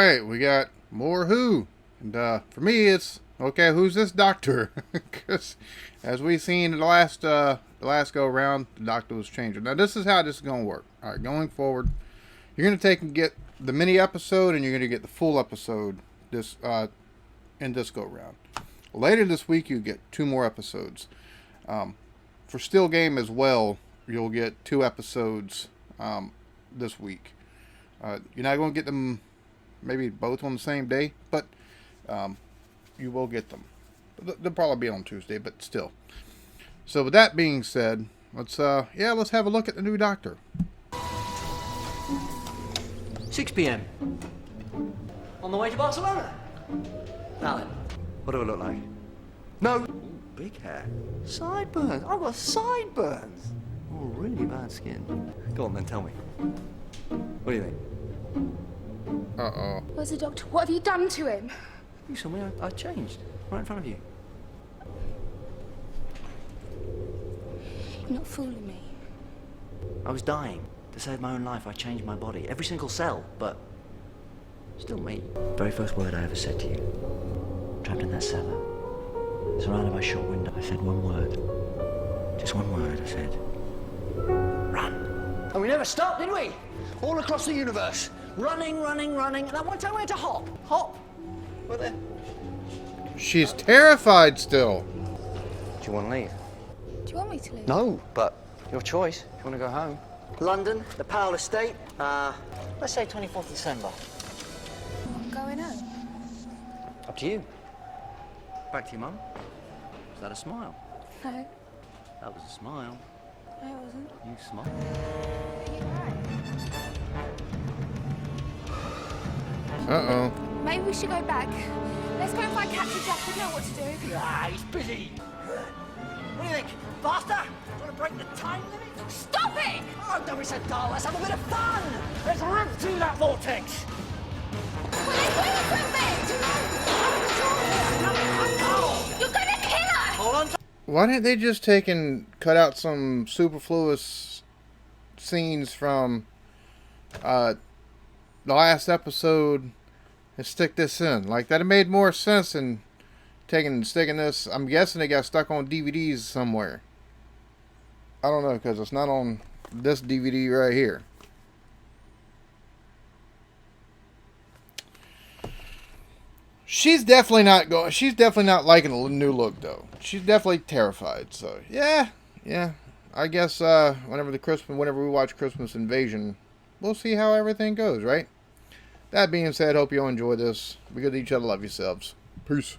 Alright, we got more Who. And for me, it's, okay, who's this doctor? Because as we've seen in the last go around, the doctor was changing. Now, this is how this is going to work. Alright, going forward, you're going to take and get the mini episode, and you're going to get the full episode this in this go around. Later this week, you get 2 more episodes. For Still Game as well, you'll get 2 episodes this week. You're not going to get them maybe both on the same day, but you will get them. They'll probably be on Tuesday, but still. So with that being said, let's have a look at the new Doctor. 6 p.m. On the way to Barcelona. Now then, what do I look like? No. Ooh, big hair. Sideburns. I've got sideburns. Oh, really bad skin. Go on then, tell me. What do you think? Uh-oh. Where's the doctor? What have you done to him? You saw me. I changed. Right in front of you. You're not fooling me. I was dying. To save my own life, I changed my body. Every single cell, but still me. Very first word I ever said to you. Trapped in that cellar. Surrounded by shop window. I said one word. Just one word, I said. Run. And we never stopped, did we? All across the universe. Running, running, running. And that one time we had to hop. Hop. What the? She's terrified still. Do you want to leave? Do you want me to leave? No, but your choice. If you want to go home. London, the Powell Estate. Let's say 24th December. I'm going home. Up to you. Back to your mum. Was that a smile? No. That was a smile. No, it wasn't. You smiled. Uh-oh. Maybe we should go back. Let's go and find Captain Jack. We know what to do. Ah, he's busy. What do you think? Faster? Do you want to break the time limit? Stop it! Oh, don't be so dull. Let's have a bit of fun. Let's rip through that vortex. Well, let's do it for a bit. You're gonna kill us! Hold on. Why didn't they just take and cut out some superfluous scenes from the last episode and stick this in? Like, that'd have made more sense than sticking this. I'm guessing they got stuck on DVDs somewhere. I don't know, because it's not on this DVD right here. She's definitely not liking the new look, though. She's definitely terrified. So yeah. I guess whenever we watch Christmas Invasion, we'll see how everything goes, right? That being said, hope you all enjoy this. Be good to each other. Love yourselves. Peace.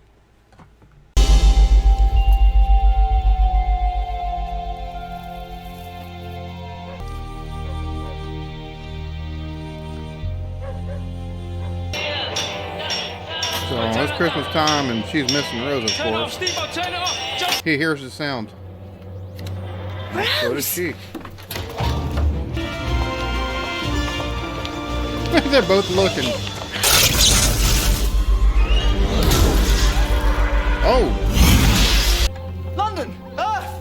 So it's Christmas time, and she's missing Rose, of course. He hears the sound. Rose! So does she. They're both looking. Oh! London, Earth,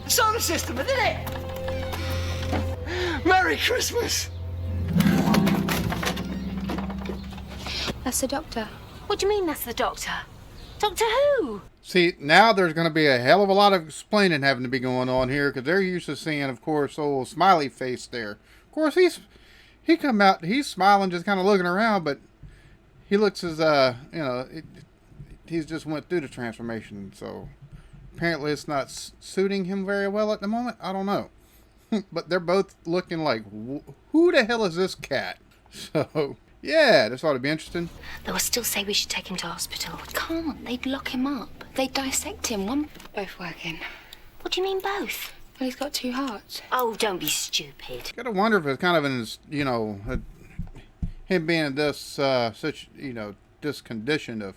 the solar system, I did it! Merry Christmas! That's the doctor. What do you mean that's the doctor? Doctor who? See, now there's going to be a hell of a lot of explaining having to be going on here, because they're used to seeing, of course, old smiley face there. Of course, he come out, he's smiling, just kind of looking around, but he looks as, he's just went through the transformation, so apparently it's not suiting him very well at the moment. I don't know. But they're both looking like, who the hell is this cat? So, yeah, this ought to be interesting. They will still say we should take him to hospital. We can't. They'd lock him up. They'd dissect him. Both working. What do you mean both? Well, he's got 2 hearts. Oh, don't be stupid. Gotta wonder if it's kind of in his, him being in this, this condition of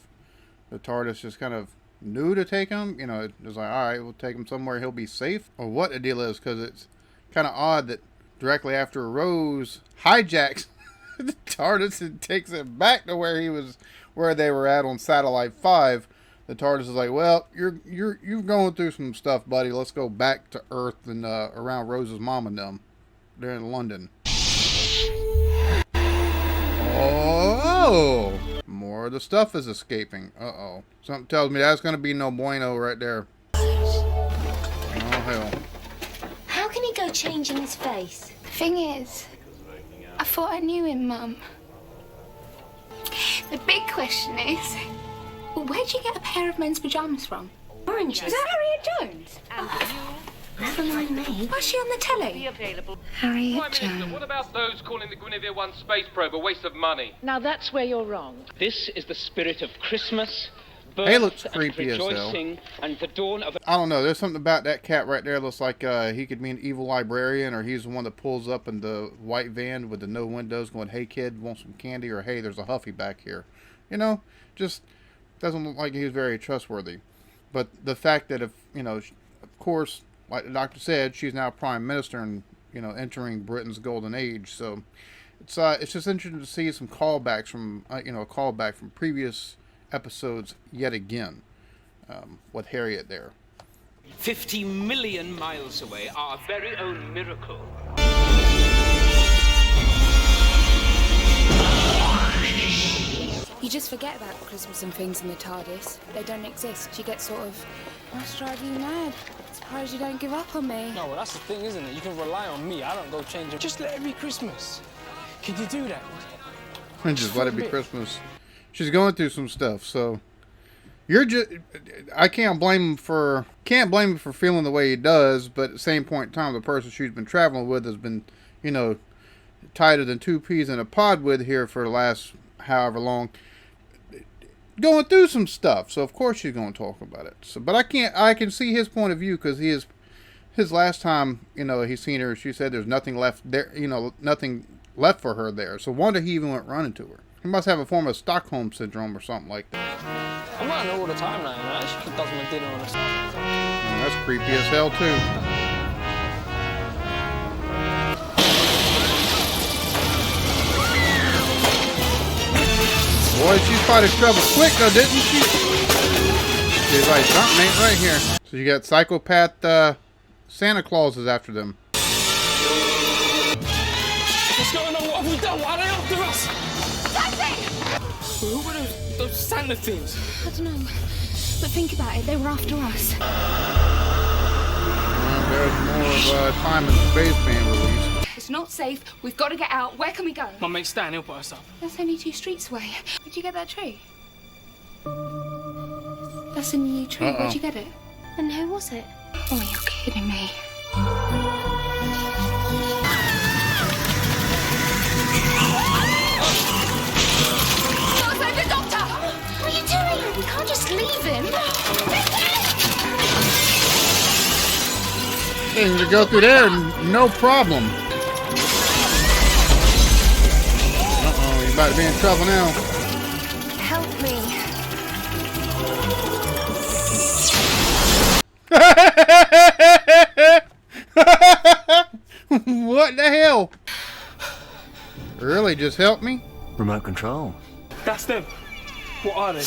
the TARDIS just kind of new to take him. It's like, all right, we'll take him somewhere he'll be safe. Or what the deal is, because it's kind of odd that directly after Rose hijacks the TARDIS and takes it back to where they were at on Satellite 5. The TARDIS is like, well, you're going through some stuff, buddy. Let's go back to Earth and around Rose's mom and them. They're in London. Oh, the stuff is escaping. Uh-oh. Something tells me that's going to be no bueno right there. Oh, hell. How can he go changing his face? The thing is, I thought I knew him, Mum. The big question is, where'd you get a pair of men's pajamas from? Oranges. Is that Harriet Jones? Never mind me. Why's she on the telly? Harriet Prime Minister, Jones. what about those calling the Guinevere 1 space probe a waste of money? Now that's where you're wrong. This is the spirit of Christmas, birth He looks and creepy as hell. rejoicing, and the dawn of... I don't know. There's something about that cat right there. Looks like he could be an evil librarian, or he's the one that pulls up in the white van with the no windows going, hey, kid, want some candy? Or, hey, there's a Huffy back here. You know, just doesn't look like he's very trustworthy. But the fact that if, you know, of course, like the doctor said, she's now prime minister and, you know, entering Britain's golden age. So it's just interesting to see some callbacks from, a callback from previous episodes yet again with Harriet there. 50 million miles away, our very own miracle. You just forget about Christmas and things in the TARDIS. They don't exist. You get sort of, must drive you mad. Surprised you don't give up on me. No, well, that's the thing, isn't it? You can rely on me. I don't go changing. Just let it be Christmas. Could you do that? And just let it be Christmas. She's going through some stuff, so you're just. I can't blame him for feeling the way he does, but at the same point in time, the person she's been traveling with has been, you know, tighter than two peas in a pod with here for the last however long, going through some stuff. So of course she's going to talk about it. So, but I can see his point of view, because his last time, you know, he's seen her, she said there's nothing left there, you know, nothing left for her there. So wonder he even went running to her. He must have a form of Stockholm syndrome or something like that. I'm not know all the time now, man. She does my dinner on a That's creepy as hell too. Boy, she spotted trouble quick though, didn't she? She's like, something ain't right here. So you got psychopath Santa Claus is after them. What's going on? What have we done? Why are they after us? Who were those Santa things? I don't know. But think about it, they were after us. There's more of Time and Space being released. It's not safe. We've got to get out. Where can we go? My mate Stan, he'll put us up. That's only 2 streets away. Where'd you get that tree? That's a new tree. Where'd you get it? And who was it? Oh, you're kidding me. Save the doctor! What are you doing? We can't just leave him. Things to go through there, no problem. Uh-oh, you're about to be in trouble now. Help me. What the hell? Really, just help me? Remote control. That's them. What are they?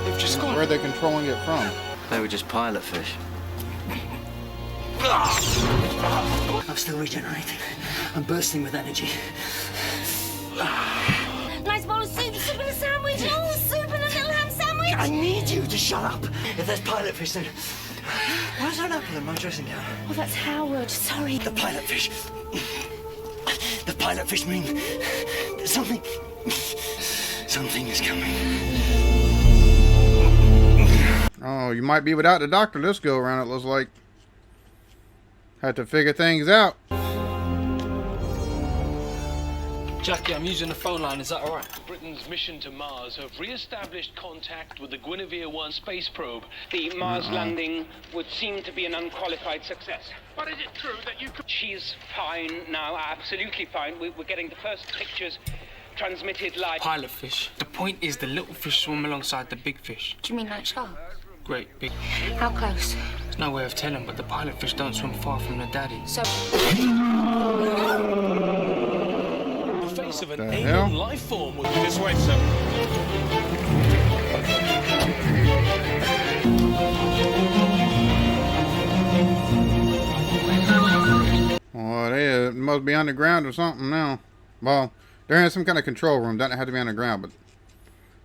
They've just gone. Where are they controlling it from? They were just pilot fish. I'm still regenerating. I'm bursting with energy. Nice bowl of soup, soup and a sandwich. Oh, soup and a little ham sandwich. I need you to shut up. If there's pilot fish, then why is there an apple in my dressing gown? Oh, that's Howard. Sorry. The pilot fish. The pilot fish mean something. Something is coming. Oh, you might be without the doctor this go around, it looks like. Had to figure things out. Jackie, I'm using the phone line. Is that all right? Britain's mission to Mars have re-established contact with the Guinevere 1 space probe. The Mars landing would seem to be an unqualified success. But is it true that you could... She's fine now, absolutely fine. We're getting the first pictures transmitted live. Pilot fish. The point is the little fish swim alongside the big fish. Do you mean like sharks? Great big. How close? There's no way of telling, but the pilot fish don't swim far from the daddy. So... The face of an The hell? alien life form would be this way, sir. Oh, it is. must be underground or something now. Well, they're in some kind of control room. Doesn't have to be underground, but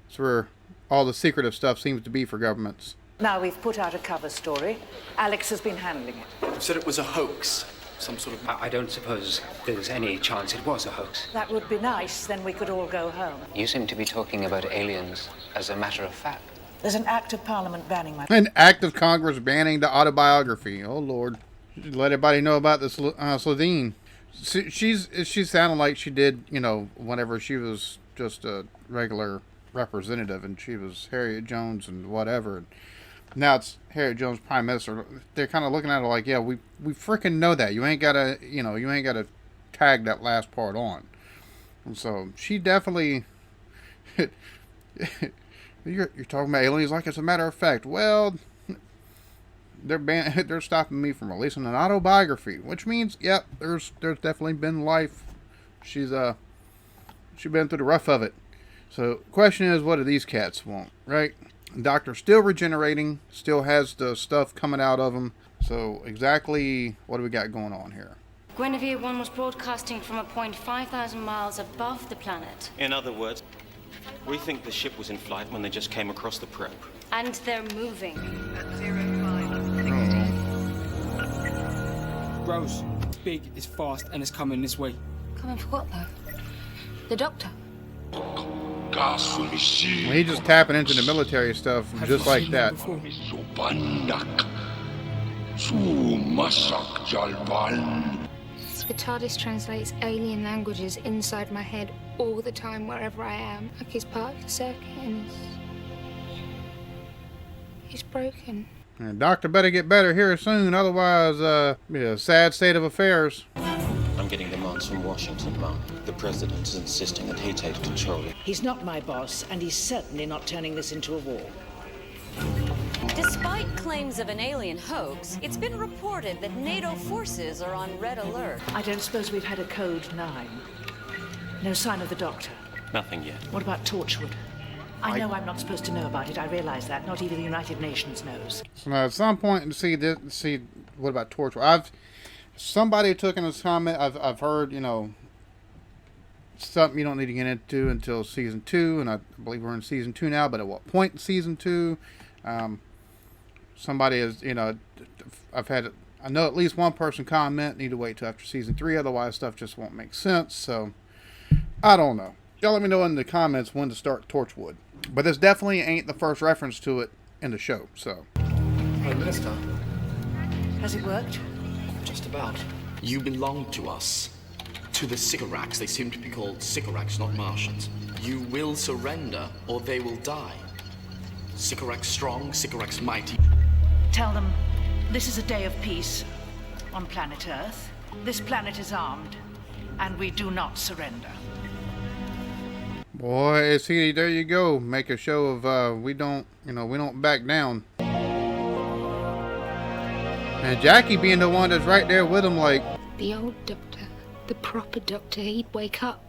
it's where all the secretive stuff seems to be for governments. Now we've put out a cover story. Alex has been handling it. You said it was a hoax. Some sort of... I don't suppose there's any chance it was a hoax. That would be nice, then we could all go home. You seem to be talking about aliens as a matter of fact. There's an act of Parliament banning my... An act of Congress banning the autobiography. Oh, Lord. Let everybody know about this Sladine. She sounded like she did, you know, whenever she was just a regular representative and she was Harriet Jones and whatever. And now it's Harriet Jones Prime Minister. They're kind of looking at her like, yeah, we freaking know that. You ain't gotta, you know, you ain't gotta tag that last part on. And so she definitely... You're talking about aliens like it's a matter of fact. Well, they're stopping me from releasing an autobiography, which means, yep, there's definitely been life. She's been through the rough of it. So, question is, what do these cats want, right? The doctor's still regenerating, still has the stuff coming out of him. So, exactly what do we got going on here? Guinevere 1 was broadcasting from a point 5,000 miles above the planet. In other words, we think the ship was in flight when they just came across the probe. And they're moving. Rose, it's big, it's fast, and it's coming this way. Coming for what, though? The doctor? He just tapping into the military stuff just like that. The TARDIS translates alien languages inside my head all the time, wherever I am. Like he's part of the circuit and he's broken. And doctor better get better here soon, otherwise, be a sad state of affairs. I'm getting demands from Washington, Mom. The president is insisting that he takes control. He's not my boss, and he's certainly not turning this into a war. Despite claims of an alien hoax, it's been reported that NATO forces are on red alert. I don't suppose we've had a Code 9. No sign of the doctor. Nothing yet. What about Torchwood? I know I'm not supposed to know about it. I realize that. Not even the United Nations knows. So now at some point, see what about Torchwood? Somebody took in this comment. I've heard, you know, something you don't need to get into until season 2, and I believe we're in season 2 now. But at what point in season 2? Somebody is, you know, I know at least one person comment, need to wait till after season 3, otherwise stuff just won't make sense. So I don't know. Y'all let me know in the comments when to start Torchwood. But this definitely ain't the first reference to it in the show, so. Prime Minister. Has it worked? Just about. You belong to us. To the Sycorax. They seem to be called Sycorax, not Martians. You will surrender, or they will die. Sycorax strong, Sycorax mighty. Tell them this is a day of peace on planet Earth. This planet is armed, and we do not surrender. Boy, see, there you go. Make a show of we don't back down. And Jackie being the one that's right there with him, like The old doctor, the proper doctor, he'd wake up.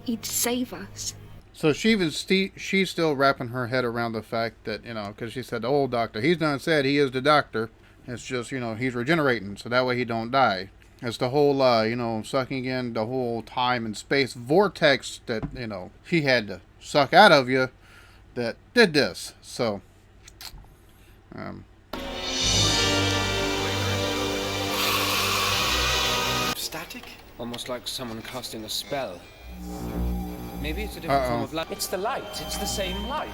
He'd save us. So she's still wrapping her head around the fact that, you know, because she said the old doctor, he's done said he is the doctor. It's just, you know, he's regenerating, so that way he don't die. It's the whole, you know, sucking in the whole time and space vortex that, you know, he had to suck out of you that did this. So, Static? Almost like someone casting a spell. Maybe it's a different form of light. It's the light. It's the same light.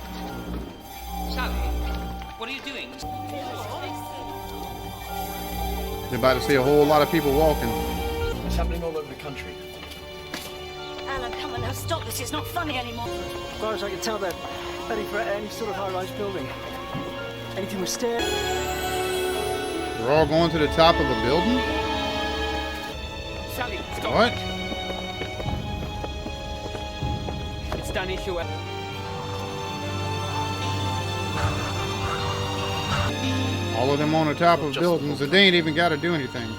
Sally, what are you doing? you're about to see a whole lot of people walking. It's happening all over the country. Alan, come on now, stop this. It's not funny anymore. As far as I can tell, they're heading for any sort of high-rise building. Anything with stairs. They're all going to the top of a building? Sally, stop. What? It's Danny Hewitt. All of them on the top of buildings, and they ain't even got to do anything.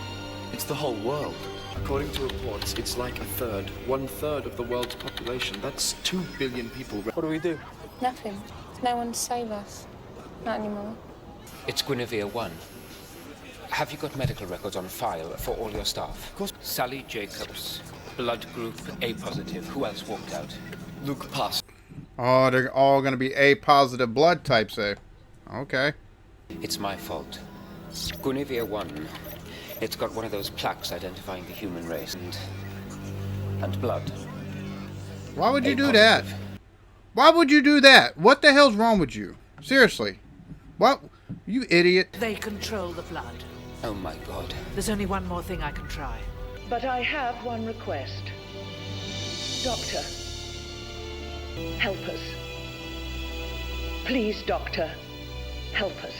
It's the whole world. According to reports, it's like 1/3 of the world's population. That's 2 billion people. What do we do? Nothing. There's no one to save us. Not anymore. It's Guinevere 1. Have you got medical records on file for all your staff? Of course. Sally Jacobs, blood group A positive. Who else walked out? Luke passed. Oh, they're all going to be A positive blood types, eh? Okay. It's my fault. Guinevere 1. It's got one of those plaques identifying the human race and blood. Why would you do that? Why would you do that? What the hell's wrong with you? Seriously. What? You idiot. They control the blood. Oh my God. There's only one more thing I can try. But I have one request. Doctor, help us. Please, Doctor, help us.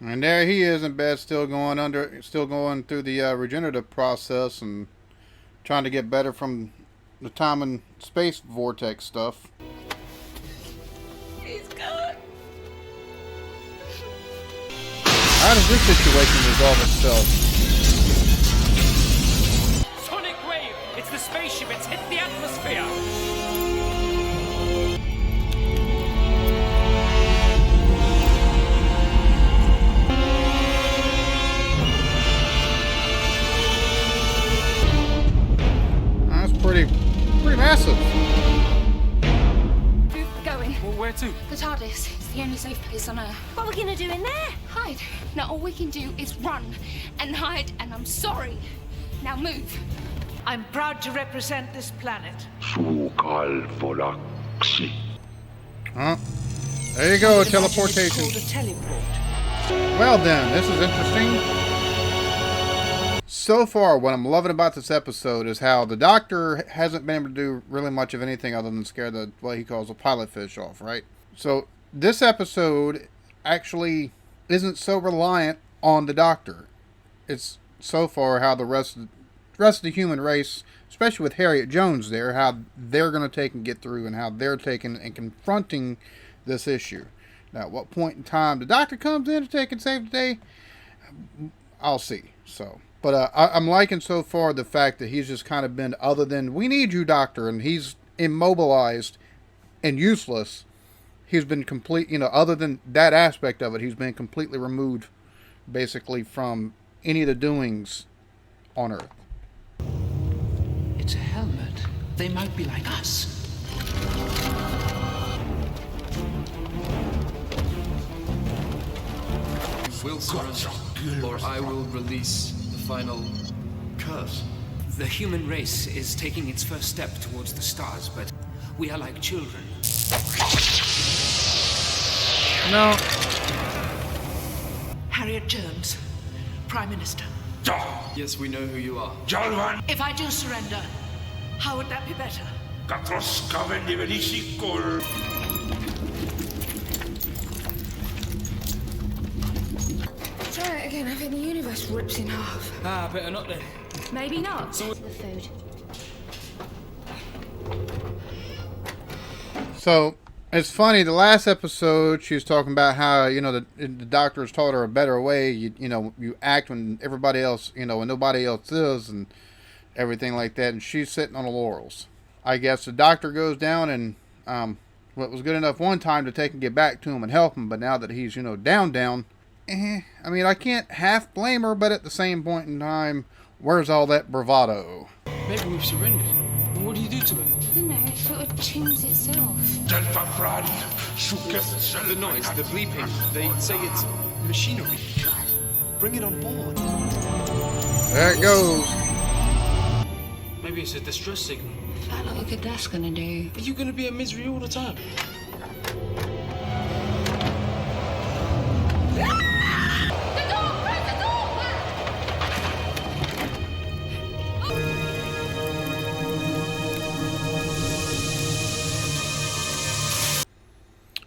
And there he is in bed, still going through the regenerative process and trying to get better from the time and space vortex stuff. He's gone. How does this situation resolve itself? Sonic wave! It's the spaceship, it's hit the atmosphere! That's pretty massive. Going. Well, where to? The TARDIS. It's the only safe place on Earth. What are we gonna do in there? Hide. Now all we can do is run and hide, and I'm sorry. Now move. I'm proud to represent this planet. Huh? There you go, teleportation. It's called a teleport. Well then, this is interesting. So far, what I'm loving about this episode is how the Doctor hasn't been able to do really much of anything other than scare the, what he calls a pilot fish off, right? So this episode actually isn't so reliant on the Doctor. It's so far how the rest of the human race, especially with Harriet Jones there, how they're going to take and get through and how they're taking and confronting this issue. Now, at what point in time the Doctor comes in to take and save the day, I'll see. So, but I'm liking so far the fact that he's just kind of been, other than, we need you, Doctor, and he's immobilized and useless. He's been complete, other than that aspect of it, he's been completely removed, basically, from any of the doings on Earth. It's a helmet. They might be like us. Will surrender, or I will release the final curse. The human race is taking its first step towards the stars, but we are like children. No. Harriet Jones, Prime Minister. Yes, we know who you are. If I do surrender, how would that be better? Try it again. I think the universe rips in half. Ah, better not then. Maybe not. The food. So, it's funny, the last episode, she was talking about how, the doctor has taught her a better way. You act when everybody else, when nobody else is, and everything like that. And she's sitting on the laurels. I guess the doctor goes down and, what was good enough one time to take and get back to him and help him. But now that he's, down, I mean, I can't half blame her, but at the same point in time, where's all that bravado? Maybe we've surrendered. And what do you do to it? I don't know. It sort of tunes itself. The noise, the bleeping, they say it's machinery. Bring it on board. There it goes. Maybe it's a distress signal. I don't know what that's gonna do. Are you gonna be in misery all the time?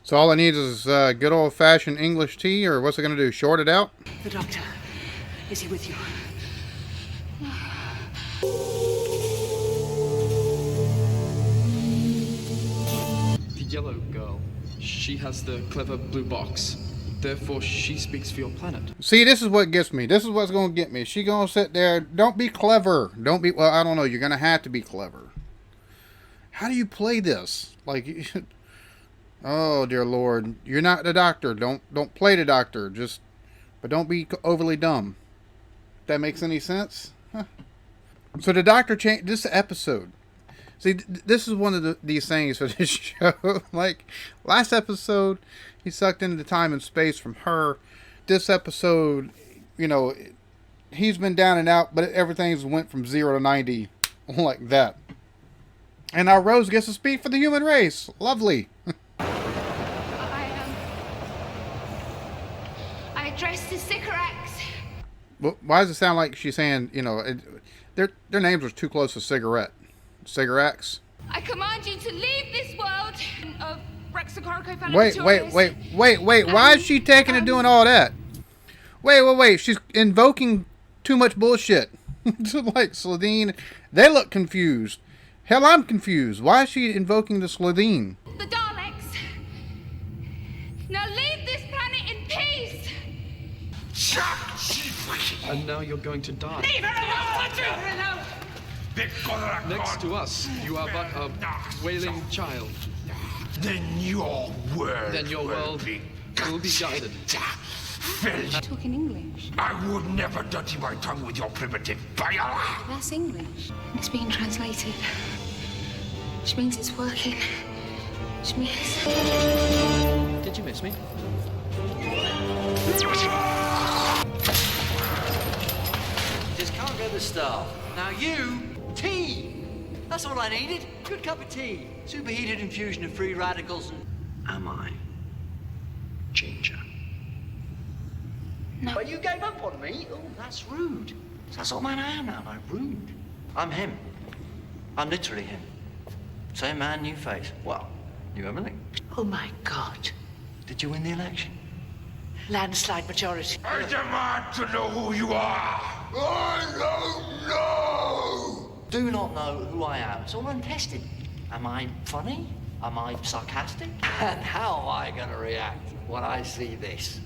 So all it needs is good old-fashioned English tea, or what's it going to do, short it out? The Doctor, is he with you? The yellow girl. She has the clever blue box. Therefore, she speaks for your planet. See, this is what gets me. This is what's going to get me. She going to sit there, don't be clever. Don't be, well, I don't know, you're going to have to be clever. How do you play this? Like... Oh dear Lord, you're not the Doctor. Don't play the Doctor. But don't be overly dumb. that makes any sense. Huh. So the Doctor changed this episode. See, this is one of these things for this show. Like, last episode, he sucked into the time and space from her. This episode, you know, he's been down and out, but everything's went from 0 to 90 like that. And now Rose gets to speak for the human race. Lovely. I address the Sycorax. Well, why does it sound like she's saying, you know, their names are too close to cigarette? Sycorax? I command you to leave this world of Wait. Why is she taking and doing all that? Wait. She's invoking too much bullshit. Like Sladine. They look confused. Hell, I'm confused. Why is she invoking the Sladine? The Daleks. Now leave this planet in peace. And now you're going to die. Leave her alone! Leave her alone! Next to us, you are but a wailing child. Then your world will be gutted. Talking English. I would never dirty my tongue with your primitive fire. That's English. It's being translated. Which means it's working. Which means... Did you miss me? Just can't get the staff. Now you, tea. That's all I needed. Good cup of tea. Superheated infusion of free radicals and... Am I ginger? No. But you gave up on me? Oh, that's rude. That's what man I am now, like rude. I'm him. I'm literally him. Same man, new face. Well, new everything. Oh my God. Did you win the election? Landslide majority. I demand to know who you are. I don't know. Do not know who I am. It's all untested. Am I funny? Am I sarcastic? And how am I going to react when I see this?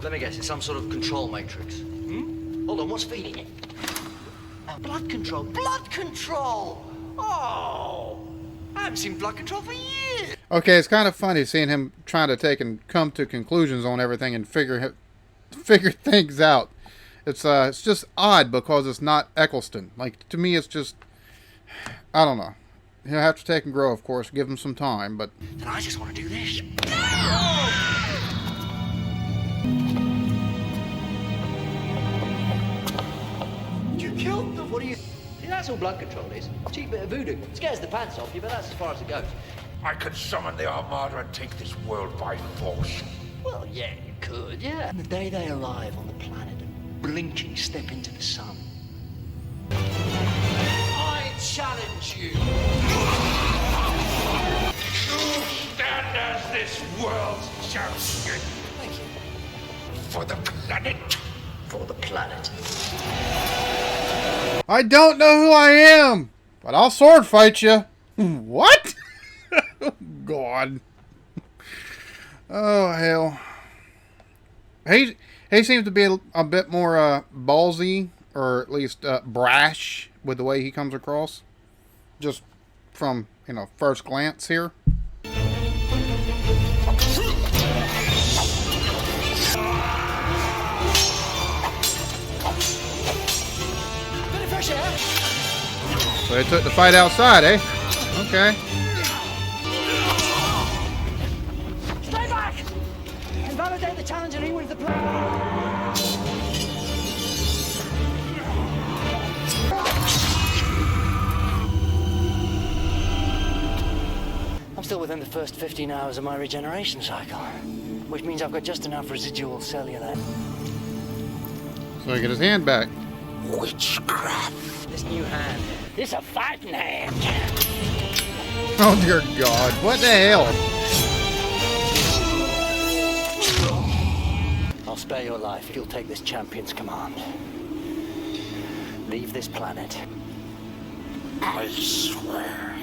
Let me guess, it's some sort of control matrix. Hold on, what's feeding it? Blood control. Blood control! Oh! I haven't seen blood control for years. Okay, it's kind of funny seeing him trying to take and come to conclusions on everything and figure things out. It's just odd because it's not Eccleston. Like, to me, it's just, I don't know. He'll have to take and grow, of course. Give him some time, but... Then I just want to do this. You killed them. What are you... See, that's all blood control is. Cheap bit of voodoo. Scares the pants off you, but that's as far as it goes. I could summon the Armada and take this world by force. Well, yeah, you could, yeah. And the day they arrive on the planet and blinking step into the sun, I challenge you. You stand as this world's champion. Thank you. For the planet. For the planet. I don't know who I am, but I'll sword fight you. What? Oh, God. Oh, hell. He seems to be a bit more ballsy, or at least brash with the way he comes across. Just from, you know, first glance here. So they took the fight outside, eh? Okay. Stay back! Invalidate the challenge and he wins the play. I'm still within the first 15 hours of my regeneration cycle, which means I've got just enough residual cellular. So he get his hand back. Witchcraft. This new hand. It's a fighting hand. Oh, dear God. What the hell? I'll spare your life if you'll take this champion's command. Leave this planet. I swear.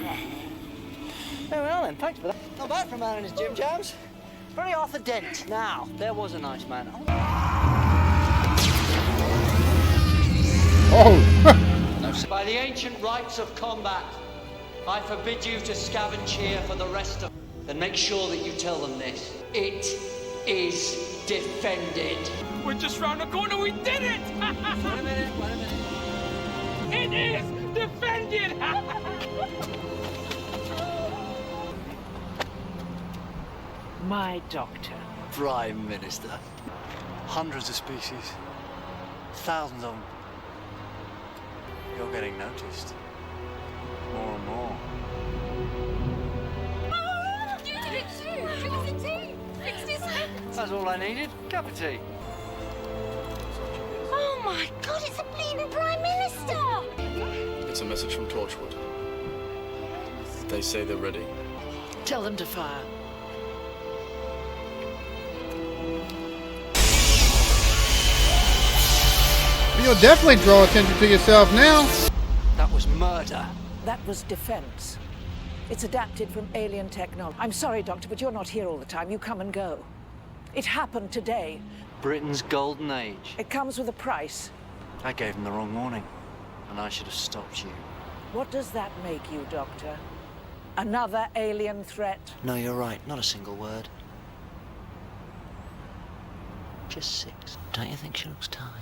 Very well then, thanks for that. Not bad for a man in his gym jams. Very Arthur Dent. Now, there was a nice man. Oh! By the ancient rites of combat, I forbid you to scavenge here for the rest of... Then make sure that you tell them this. It is defended. We're just round the corner. We did it! Wait a minute. It is defended! My doctor. Prime Minister. Hundreds of species. Thousands of them. You're getting noticed. More and more. You did it too! Give us a tea! 60 seconds! That's all I needed. Cup of tea. Oh my god, it's a bleeding Prime Minister! It's a message from Torchwood. They say they're ready. Tell them to fire. You'll definitely draw attention to yourself now. That was murder. That was defense. It's adapted from alien technology. I'm sorry, Doctor, but you're not here all the time. You come and go. It happened today. Britain's golden age. It comes with a price. I gave him the wrong warning, and I should have stopped you. What does that make you, Doctor? Another alien threat? No, you're right. Not a single word. Just 6. Don't you think she looks tired?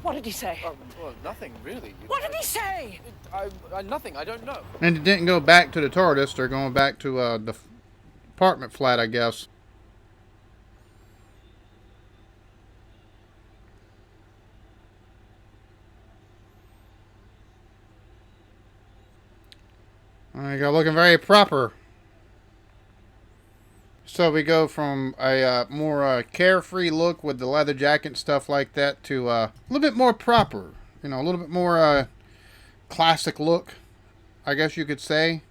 What did he say? Well, nothing really. What did he say? Nothing. I don't know. And it didn't go back to the TARDIS. They're going back to the apartment flat, I guess. Alright, got looking very proper. So we go from a more carefree look with the leather jacket and stuff like that to a little bit more proper. You know, a little bit more classic look, I guess you could say.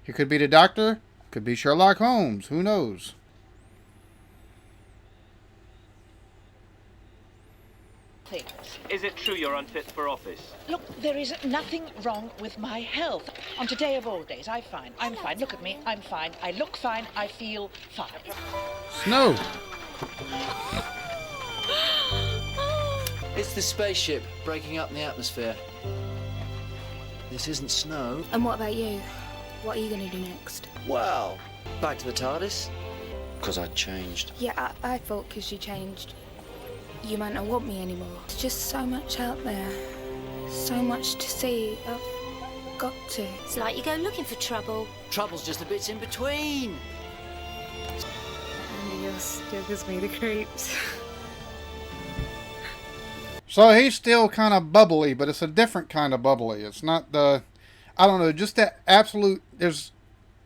He could be the Doctor, could be Sherlock Holmes, who knows? Is it true you're unfit for office? Look, there is nothing wrong with my health. On today of all days, I'm fine. Look at me, I'm fine. I look fine, I feel fine. Snow. It's the spaceship breaking up in the atmosphere. This isn't snow. And what about you? What are you going to do next? Well, back to the TARDIS. Because I changed. Yeah, I thought because you changed, you might not want me anymore. There's just so much out there. So much to see. I've got to. It's like you go looking for trouble. Trouble's just the bits in between. And still gives me the creeps. So he's still kind of bubbly, but it's a different kind of bubbly. It's not the, I don't know, just that absolute, there's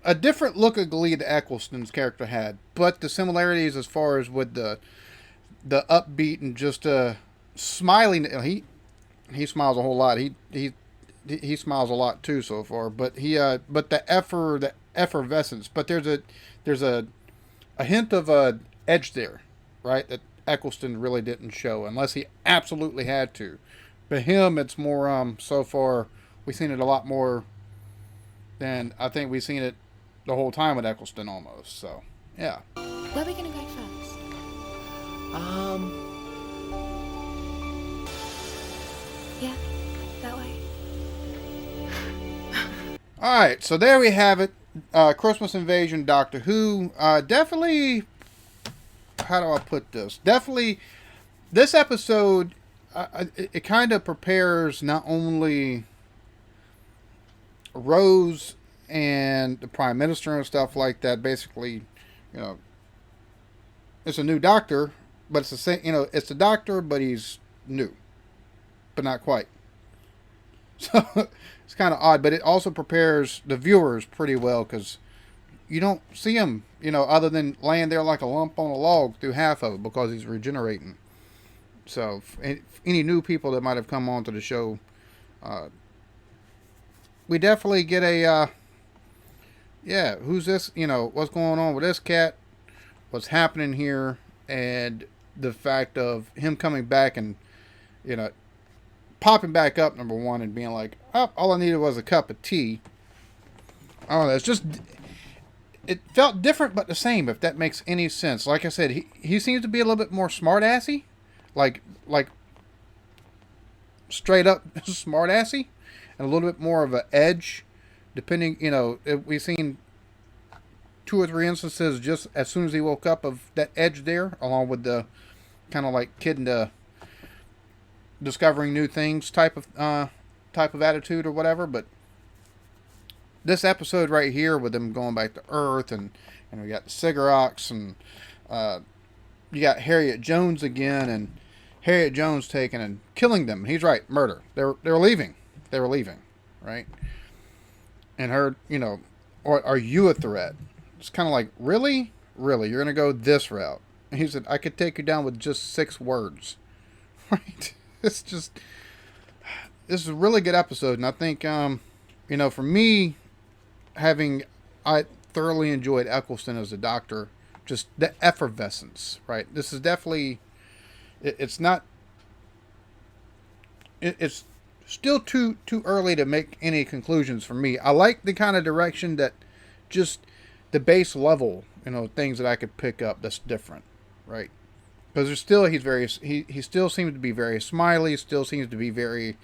a different look of glee that Eccleston's character had. But the similarities as far as with the upbeat and just smiling, he smiles a whole lot. He smiles a lot too so far. But but the effervescence. But there's a hint of edge there, right? That Eccleston really didn't show unless he absolutely had to. But him, it's more so far we've seen it a lot more than I think we've seen it the whole time with Eccleston almost. So yeah. Where are we gonna go first? Yeah, that way. Alright, so there we have it. Christmas Invasion, Doctor Who. Definitely, how do I put this? Definitely, this episode, it kind of prepares not only Rose and the Prime Minister and stuff like that. Basically, you know, it's a new Doctor, but it's the same. You know, it's the Doctor, but he's new, but not quite. So it's kind of odd, but it also prepares the viewers pretty well because you don't see him, you know, other than laying there like a lump on a log through half of it because he's regenerating. So any new people that might have come onto the show, we definitely get a, yeah, who's this? You know, what's going on with this cat? What's happening here? And the fact of him coming back and, you know, popping back up, number one, and being like, oh, all I needed was a cup of tea. I don't know, it's just, it felt different but the same, if that makes any sense. Like I said, he seems to be a little bit more smart-assy. Like straight up smart-assy. And a little bit more of an edge, depending, you know, we've seen 2 or 3 instances just as soon as he woke up of that edge there, along with the kind of like kid into discovering new things type of attitude or whatever. But this episode right here with them going back to Earth, and we got the Cigarettes, and you got Harriet Jones again, and Harriet Jones taking and killing them. He's right, murder. They were leaving. They were leaving, right? And her, are you a threat? It's kind of like, really? Really? You're going to go this route? And he said, I could take you down with just 6 words. Right? This is a really good episode. And I think, for me, I thoroughly enjoyed Eccleston as a Doctor. Just the effervescence, right? This is definitely, it's still too early to make any conclusions for me. I like the kind of direction that just the base level, things that I could pick up that's different, right? Because there's still, he still seems to be very smiley, still seems to be very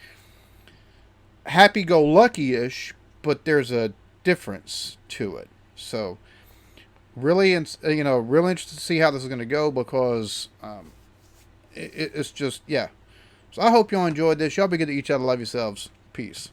happy-go-lucky-ish, but there's a difference to it. So, really, really interested to see how this is going to go, because it's just, yeah. So I hope y'all enjoyed this. Y'all be good to each other. Love yourselves. Peace.